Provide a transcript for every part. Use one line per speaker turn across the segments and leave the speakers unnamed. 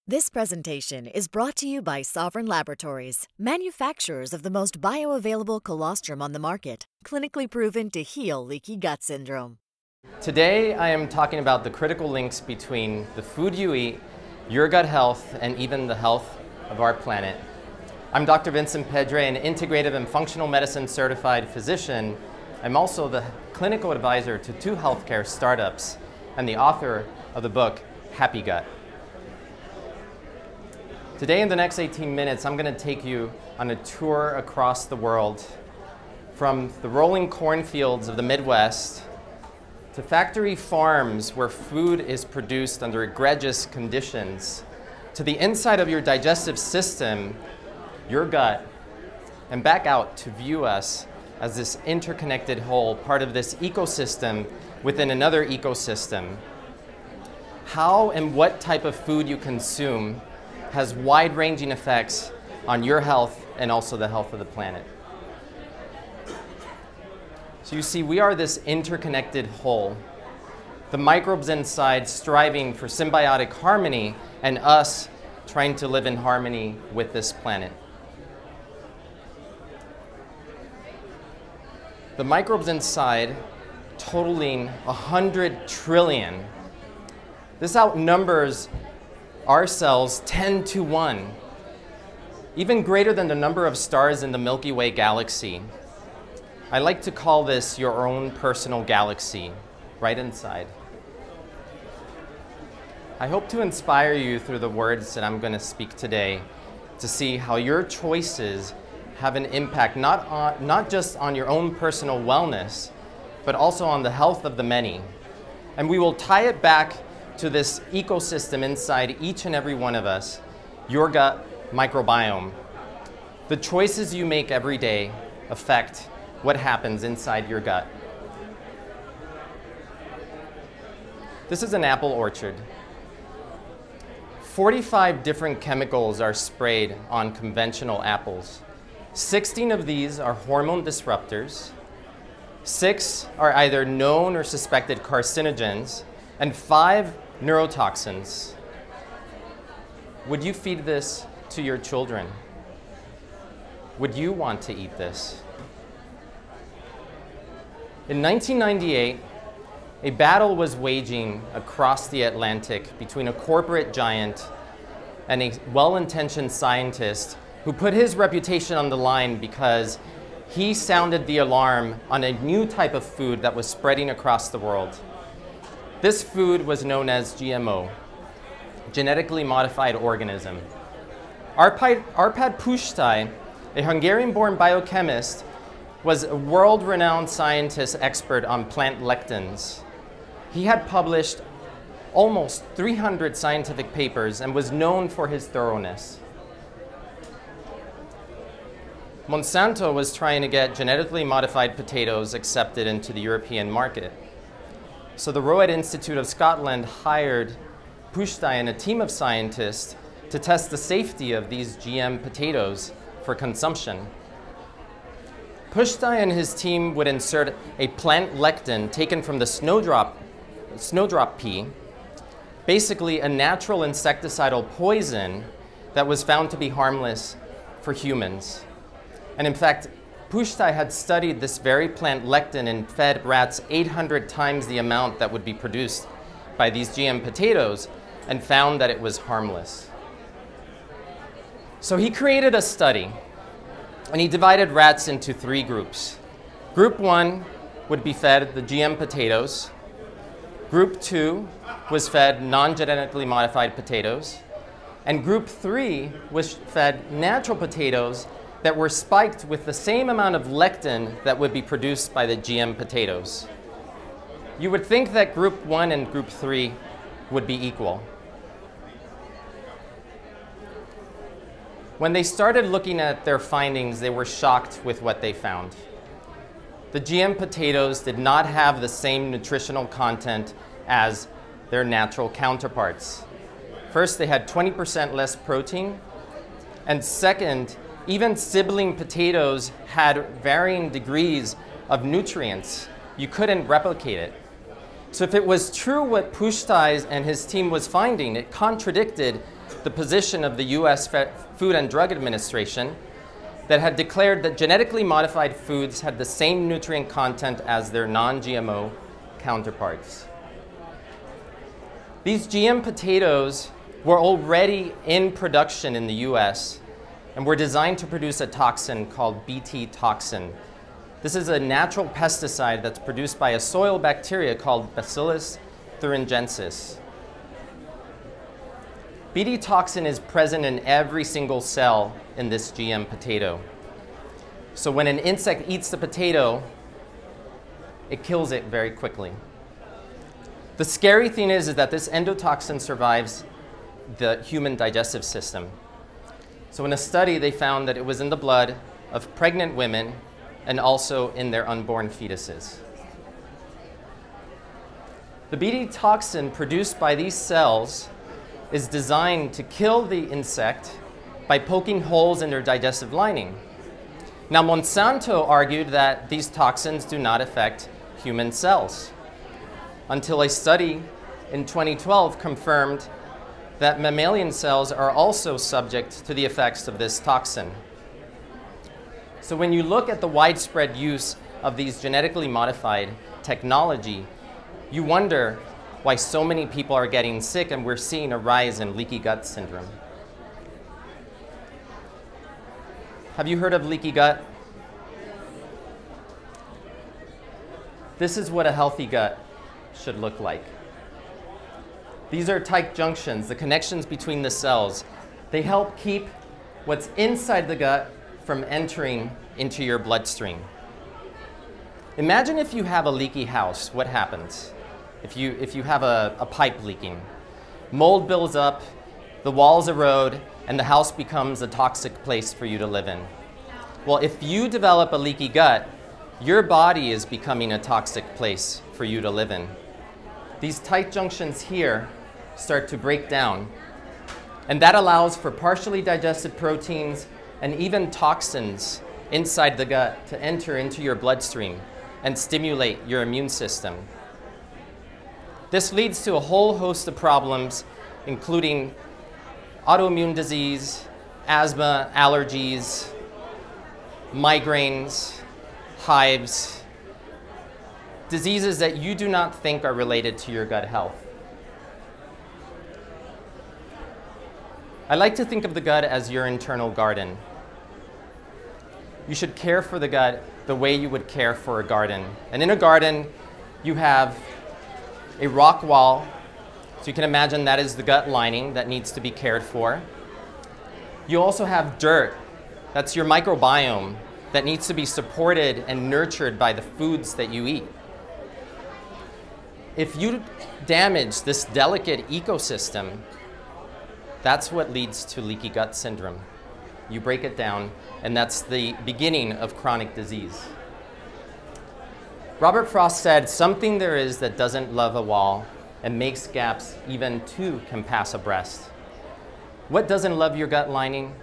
This presentation is brought to you by Sovereign Laboratories, manufacturers of the most bioavailable colostrum on the market, clinically proven to heal leaky gut syndrome.
Today, I am talking about the critical links between the food you eat, your gut health, and even the health of our planet. I'm Dr. Vincent Pedre, an integrative and functional medicine certified physician. I'm also the clinical advisor to 2 healthcare startups and the author of the book, Happy Gut. Today, in the next 18 minutes, I'm going to take you on a tour across the world, from the rolling cornfields of the Midwest to factory farms where food is produced under egregious conditions, to the inside of your digestive system, your gut, and back out to view us as this interconnected whole, part of this ecosystem within another ecosystem. How and what type of food you consume has wide-ranging effects on your health and also the health of the planet. So you see, we are this interconnected whole. The microbes inside striving for symbiotic harmony, and us trying to live in harmony with this planet. The microbes inside totaling 100 trillion. This outnumbers our cells 10 to 1, even greater than the number of stars in the Milky Way galaxy. I like to call this your own personal galaxy, right inside. I hope to inspire you through the words that I'm going to speak today to see how your choices have an impact not just on your own personal wellness, but also on the health of the many. And we will tie it back to this ecosystem inside each and every one of us, your gut microbiome. The choices you make every day affect what happens inside your gut. This is an apple orchard. 45 different chemicals are sprayed on conventional apples. 16 of these are hormone disruptors. 6 are either known or suspected carcinogens, and 5 neurotoxins. Would you feed this to your children? Would you want to eat this? In 1998, a battle was waging across the Atlantic between a corporate giant and a well-intentioned scientist who put his reputation on the line because he sounded the alarm on a new type of food that was spreading across the world. This food was known as GMO, genetically modified organism. Arpad Pusztai, a Hungarian-born biochemist, was a world-renowned scientist expert on plant lectins. He had published almost 300 scientific papers and was known for his thoroughness. Monsanto was trying to get genetically modified potatoes accepted into the European market. So the Roe Institute of Scotland hired Pusztai and a team of scientists to test the safety of these GM potatoes for consumption. Pusztai and his team would insert a plant lectin taken from the snowdrop pea, basically a natural insecticidal poison that was found to be harmless for humans. And in fact, Pusztai had studied this very plant lectin and fed rats 800 times the amount that would be produced by these GM potatoes and found that it was harmless. So he created a study, and he divided rats into 3 groups. Group 1 would be fed the GM potatoes. Group 2 was fed non-genetically modified potatoes. And Group 3 was fed natural potatoes that were spiked with the same amount of lectin that would be produced by the GM potatoes. You would think that Group 1 and Group 3 would be equal. When they started looking at their findings, they were shocked with what they found. The GM potatoes did not have the same nutritional content as their natural counterparts. First, they had 20% less protein, and second, even sibling potatoes had varying degrees of nutrients. You couldn't replicate it. So if it was true what Pusztai and his team was finding, it contradicted the position of the US Food and Drug Administration that had declared that genetically modified foods had the same nutrient content as their non-GMO counterparts. These GM potatoes were already in production in the US and were designed to produce a toxin called Bt toxin. This is a natural pesticide that's produced by a soil bacteria called Bacillus thuringiensis. Bt toxin is present in every single cell in this GM potato. So when an insect eats the potato, it kills it very quickly. The scary thing is that this endotoxin survives the human digestive system. So in a study, they found that it was in the blood of pregnant women and also in their unborn fetuses. The Bt toxin produced by these cells is designed to kill the insect by poking holes in their digestive lining. Now, Monsanto argued that these toxins do not affect human cells, until a study in 2012 confirmed that mammalian cells are also subject to the effects of this toxin. So when you look at the widespread use of these genetically modified technology, you wonder why so many people are getting sick and we're seeing a rise in leaky gut syndrome. Have you heard of leaky gut? This is what a healthy gut should look like. These are tight junctions, the connections between the cells. They help keep what's inside the gut from entering into your bloodstream. Imagine if you have a leaky house, what happens? If you have a pipe leaking, mold builds up, the walls erode, and the house becomes a toxic place for you to live in. Well, if you develop a leaky gut, your body is becoming a toxic place for you to live in. These tight junctions here start to break down, and that allows for partially digested proteins and even toxins inside the gut to enter into your bloodstream and stimulate your immune system. This leads to a whole host of problems, including autoimmune disease, asthma, allergies, migraines, hives, diseases that you do not think are related to your gut health. I like to think of the gut as your internal garden. You should care for the gut the way you would care for a garden. And in a garden, you have a rock wall, so you can imagine that is the gut lining that needs to be cared for. You also have dirt, that's your microbiome, that needs to be supported and nurtured by the foods that you eat. If you damage this delicate ecosystem, that's what leads to leaky gut syndrome. You break it down, and that's the beginning of chronic disease. Robert Frost said, "Something there is that doesn't love a wall and makes gaps even two can pass abreast." What doesn't love your gut lining?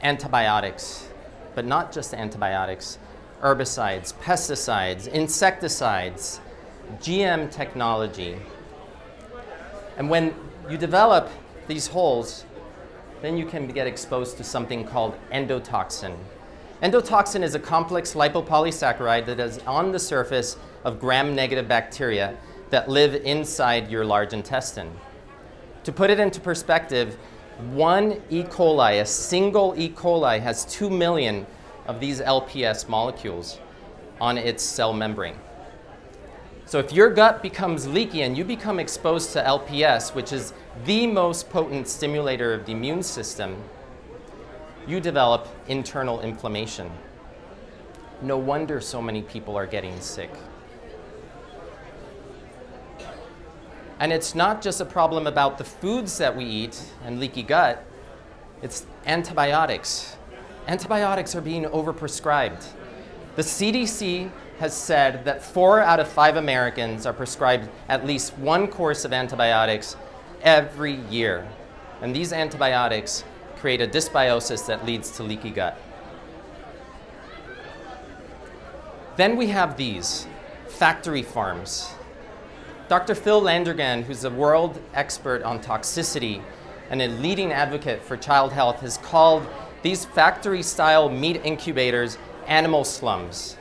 Antibiotics, but not just antibiotics. Herbicides, pesticides, insecticides, GM technology. And when you develop these holes, then you can get exposed to something called endotoxin. Endotoxin is a complex lipopolysaccharide that is on the surface of gram-negative bacteria that live inside your large intestine. To put it into perspective, one E. coli, a single E. coli, has 2 million of these LPS molecules on its cell membrane. So if your gut becomes leaky and you become exposed to LPS, which is the most potent stimulator of the immune system, you develop internal inflammation. No wonder so many people are getting sick. And it's not just a problem about the foods that we eat and leaky gut, it's antibiotics. Antibiotics are being overprescribed. The CDC has said that 4 out of 5 Americans are prescribed at least one course of antibiotics every year. And these antibiotics create a dysbiosis that leads to leaky gut. Then we have these factory farms. Dr. Phil Landrigan, who's a world expert on toxicity and a leading advocate for child health, has called these factory-style meat incubators animal slums.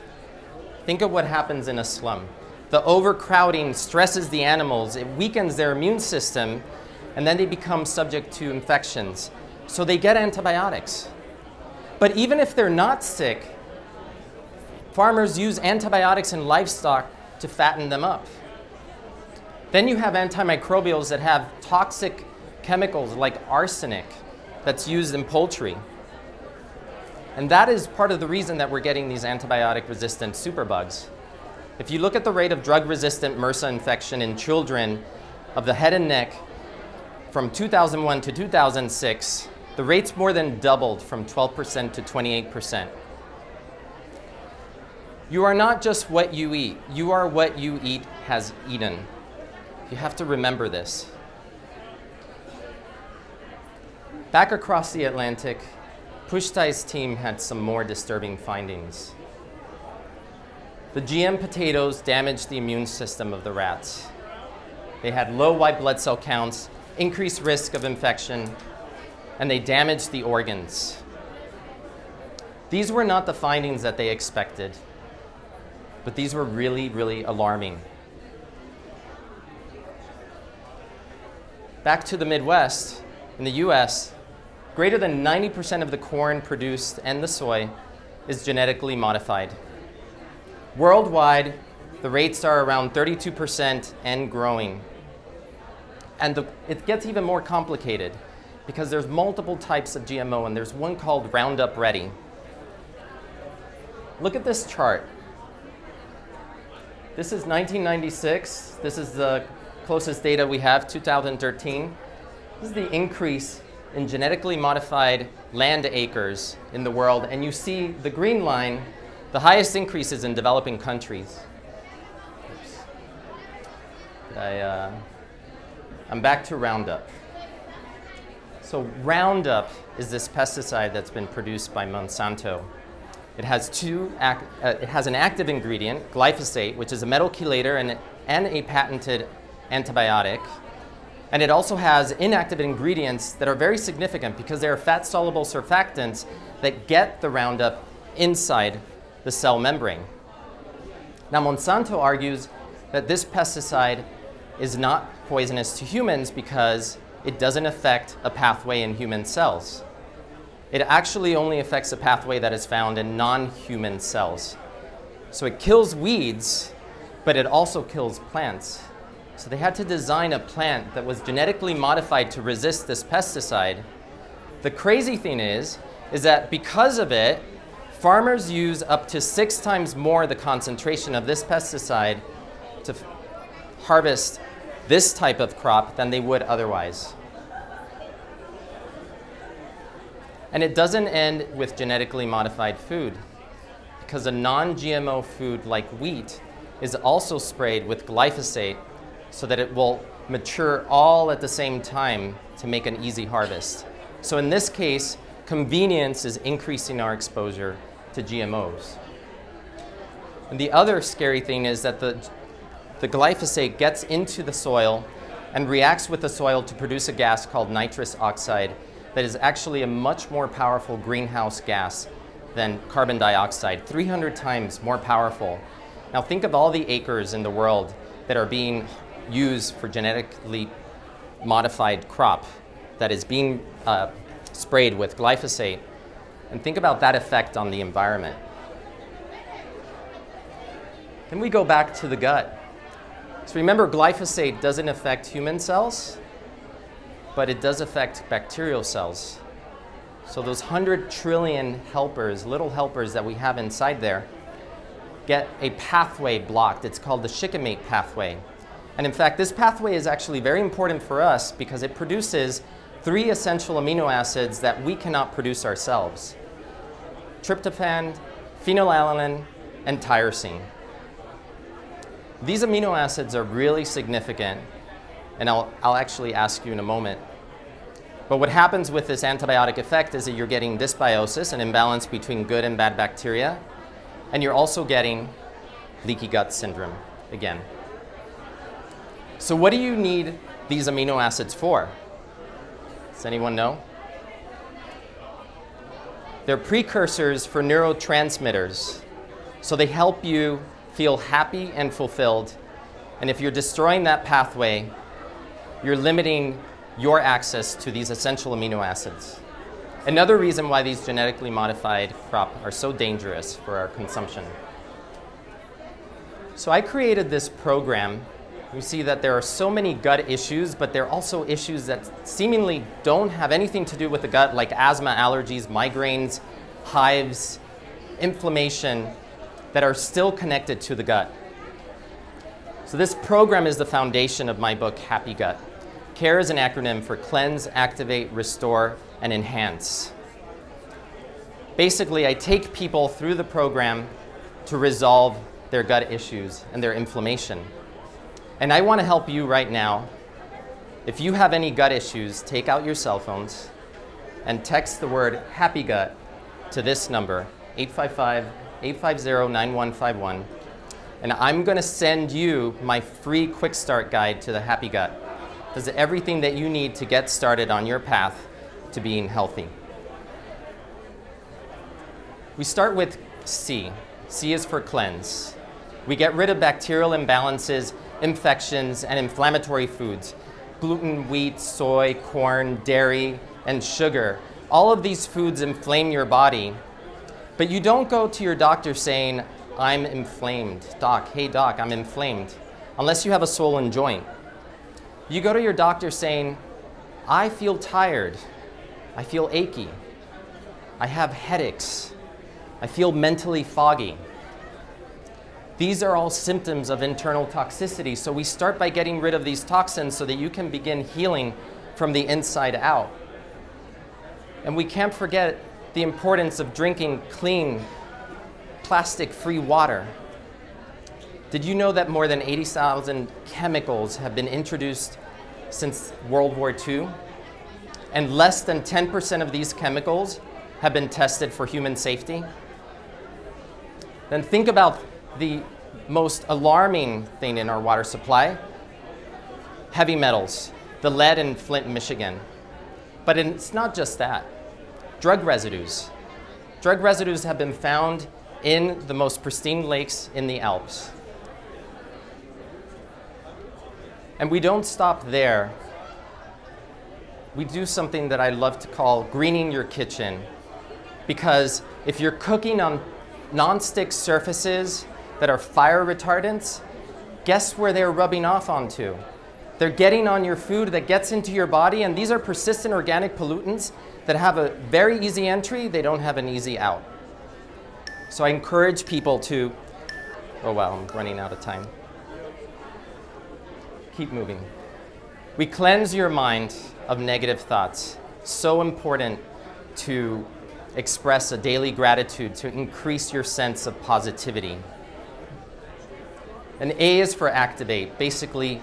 Think of what happens in a slum. The overcrowding stresses the animals, it weakens their immune system, and then they become subject to infections. So they get antibiotics. But even if they're not sick, farmers use antibiotics in livestock to fatten them up. Then you have antimicrobials that have toxic chemicals like arsenic that's used in poultry. And that is part of the reason that we're getting these antibiotic-resistant superbugs. If you look at the rate of drug-resistant MRSA infection in children of the head and neck from 2001 to 2006, the rates more than doubled from 12% to 28%. You are not just what you eat. You are what you eat has eaten. You have to remember this. Back across the Atlantic, Pushtai's team had some more disturbing findings. The GM potatoes damaged the immune system of the rats. They had low white blood cell counts, increased risk of infection, and they damaged the organs. These were not the findings that they expected, but these were really, really alarming. Back to the Midwest, in the US, greater than 90% of the corn produced and the soy is genetically modified. Worldwide, the rates are around 32% and growing. And it gets even more complicated because there's multiple types of GMO, and there's one called Roundup Ready. Look at this chart. This is 1996. This is the closest data we have, 2013. This is the increase in genetically modified land acres in the world, and you see the green line, the highest increases in developing countries. I'm back to Roundup. So Roundup is this pesticide that's been produced by Monsanto. It has an active ingredient, glyphosate, which is a metal chelator and a patented antibiotic. And it also has inactive ingredients that are very significant because they are fat-soluble surfactants that get the Roundup inside the cell membrane. Now, Monsanto argues that this pesticide is not poisonous to humans because it doesn't affect a pathway in human cells. It actually only affects a pathway that is found in non-human cells. So it kills weeds, but it also kills plants. So they had to design a plant that was genetically modified to resist this pesticide. The crazy thing is that because of it, farmers use up to 6 times more the concentration of this pesticide to harvest this type of crop than they would otherwise. And it doesn't end with genetically modified food, because a non-GMO food like wheat is also sprayed with glyphosate so that it will mature all at the same time to make an easy harvest. So in this case, convenience is increasing our exposure to GMOs. And the other scary thing is that the glyphosate gets into the soil and reacts with the soil to produce a gas called nitrous oxide that is actually a much more powerful greenhouse gas than carbon dioxide, 300 times more powerful. Now think of all the acres in the world that are being used for genetically modified crop that is being sprayed with glyphosate, and think about that effect on the environment. Then we go back to the gut. So remember, glyphosate doesn't affect human cells, but it does affect bacterial cells. So those 100 trillion helpers, little helpers that we have inside there, get a pathway blocked. It's called the shikimate pathway. And in fact, this pathway is actually very important for us because it produces 3 essential amino acids that we cannot produce ourselves: tryptophan, phenylalanine, and tyrosine. These amino acids are really significant, and I'll actually ask you in a moment. But what happens with this antibiotic effect is that you're getting dysbiosis, an imbalance between good and bad bacteria, and you're also getting leaky gut syndrome again. So what do you need these amino acids for? Does anyone know? They're precursors for neurotransmitters. So they help you feel happy and fulfilled. And if you're destroying that pathway, you're limiting your access to these essential amino acids. Another reason why these genetically modified crops are so dangerous for our consumption. So I created this program. You see that there are so many gut issues, but there are also issues that seemingly don't have anything to do with the gut, like asthma, allergies, migraines, hives, inflammation, that are still connected to the gut. So this program is the foundation of my book, Happy Gut. CARE is an acronym for Cleanse, Activate, Restore, and Enhance. Basically, I take people through the program to resolve their gut issues and their inflammation. And I want to help you right now. If you have any gut issues, take out your cell phones and text the word Happy Gut to this number, 855-850-9151. And I'm going to send you my free Quickstart guide to the Happy Gut. This is everything that you need to get started on your path to being healthy. We start with C. C is for cleanse. We get rid of bacterial imbalances, infections, and inflammatory foods. Gluten, wheat, soy, corn, dairy, and sugar. All of these foods inflame your body. But you don't go to your doctor saying, I'm inflamed. Doc, hey doc, I'm inflamed. Unless you have a swollen joint. You go to your doctor saying, I feel tired. I feel achy. I have headaches. I feel mentally foggy. These are all symptoms of internal toxicity. So we start by getting rid of these toxins so that you can begin healing from the inside out. And we can't forget the importance of drinking clean, plastic-free water. Did you know that more than 80,000 chemicals have been introduced since World War II? And less than 10% of these chemicals have been tested for human safety? Then think about the most alarming thing in our water supply: heavy metals, the lead in Flint, Michigan. But it's not just that. Drug residues. Drug residues have been found in the most pristine lakes in the Alps. And we don't stop there. We do something that I love to call greening your kitchen. Because if you're cooking on non-stick surfaces that are fire retardants, guess where they're rubbing off onto? They're getting on your food that gets into your body, and these are persistent organic pollutants that have a very easy entry, they don't have an easy out. So I encourage people to, oh wow, I'm running out of time. Keep moving. We cleanse your mind of negative thoughts. So important to express a daily gratitude to increase your sense of positivity. And A is for activate. Basically,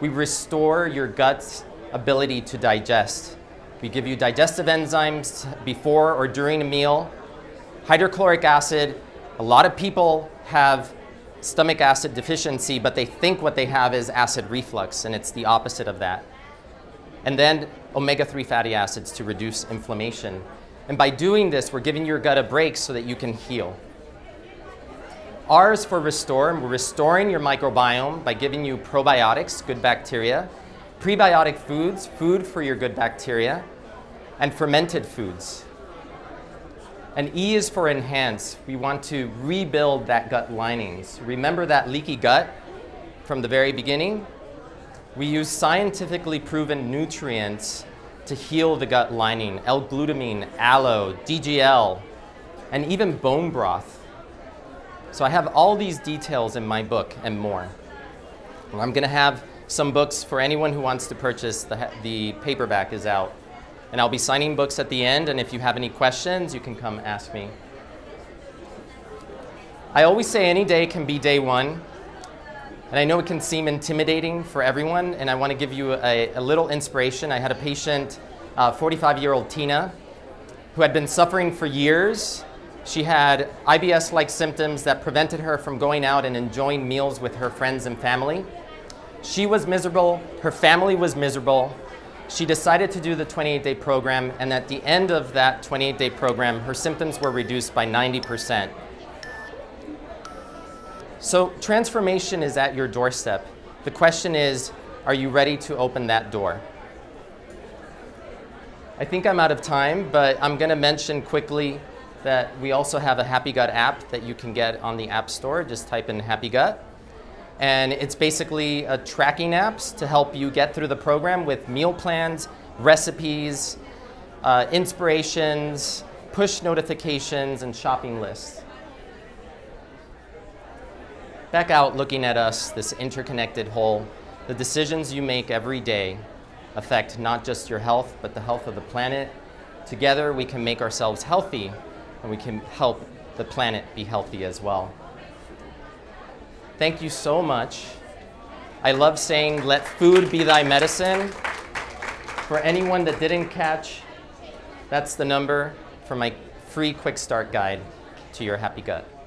we restore your gut's ability to digest. We give you digestive enzymes before or during a meal. Hydrochloric acid. A lot of people have stomach acid deficiency, but they think what they have is acid reflux, and it's the opposite of that. And then omega-3 fatty acids to reduce inflammation. And by doing this, we're giving your gut a break so that you can heal. R is for restore, and we're restoring your microbiome by giving you probiotics, good bacteria, prebiotic foods, food for your good bacteria, and fermented foods. And E is for enhance. We want to rebuild that gut linings. Remember that leaky gut from the very beginning? We use scientifically proven nutrients to heal the gut lining: L-glutamine, aloe, DGL, and even bone broth. So I have all these details in my book and more. Well, I'm going to have some books for anyone who wants to purchase. The paperback is out. And I'll be signing books at the end, and if you have any questions, you can come ask me. I always say any day can be day one. And I know it can seem intimidating for everyone, and I want to give you a little inspiration. I had a patient, 45-year-old Tina, who had been suffering for years. She had IBS-like symptoms that prevented her from going out and enjoying meals with her friends and family. She was miserable. Her family was miserable. She decided to do the 28-day program, and at the end of that 28-day program, her symptoms were reduced by 90%. So transformation is at your doorstep. The question is, are you ready to open that door? I think I'm out of time, but I'm going to mention quickly that we also have a Happy Gut app that you can get on the App Store. Just type in Happy Gut. And it's basically a tracking apps to help you get through the program with meal plans, recipes, inspirations, push notifications, and shopping lists. Back out looking at us, this interconnected whole. The decisions you make every day affect not just your health, but the health of the planet. Together, we can make ourselves healthy, and we can help the planet be healthy as well. Thank you so much. I love saying, let food be thy medicine. For anyone that didn't catch, that's the number for my free Quickstart guide to your happy gut.